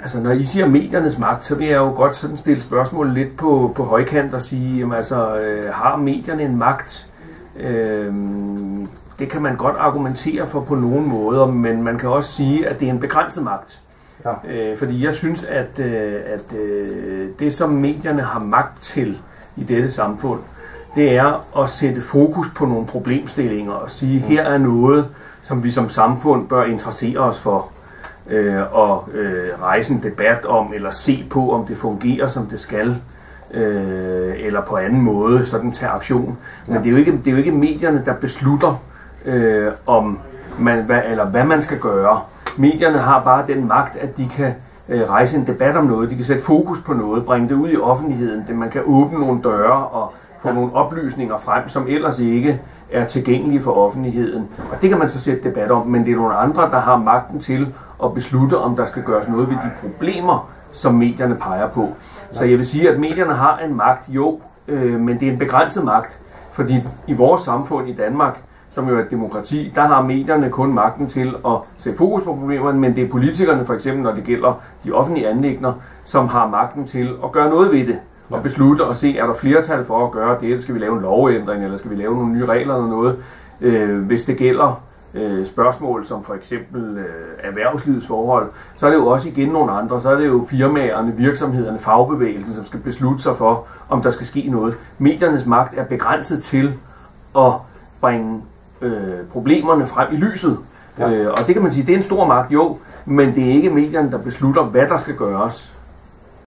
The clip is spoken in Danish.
Altså, når I siger mediernes magt, så vil jeg jo godt sådan stille spørgsmålet lidt på højkant og sige, jamen, altså, har medierne en magt? Det kan man godt argumentere for på nogle måder, men man kan også sige, at det er en begrænset magt. Ja. Fordi jeg synes, at det, som medierne har magt til i dette samfund, det er at sætte fokus på nogle problemstillinger og sige, her er noget, som vi som samfund bør interessere os for. Og rejse en debat om, eller se på, om det fungerer, som det skal, eller på anden måde, sådan tage aktion. Men det er jo ikke medierne, der beslutter, om hvad man skal gøre. Medierne har bare den magt, at de kan rejse en debat om noget, de kan sætte fokus på noget, bringe det ud i offentligheden, man kan åbne nogle døre og få nogle oplysninger frem, som ellers ikke er tilgængelige for offentligheden. Og det kan man så sætte debat om, men det er nogle andre, der har magten til at beslutte, om der skal gøres noget ved de problemer, som medierne peger på. Så jeg vil sige, at medierne har en magt, jo, men det er en begrænset magt, fordi i vores samfund i Danmark, som jo er et demokrati, der har medierne kun magten til at sætte fokus på problemerne, men det er politikerne, for eksempel når det gælder de offentlige anliggender, som har magten til at gøre noget ved det, og beslutte og se, er der flertal for at gøre det, eller skal vi lave en lovændring, eller skal vi lave nogle nye regler eller noget. Hvis det gælder spørgsmål som for eksempel erhvervslivets forhold, så er det jo også igen nogle andre, så er det jo firmaerne, virksomhederne, fagbevægelsen, som skal beslutte sig for, om der skal ske noget. Mediernes magt er begrænset til at bringe problemerne frem i lyset. Og det kan man sige, det er en stor magt, jo, men det er ikke medierne, der beslutter, hvad der skal gøres.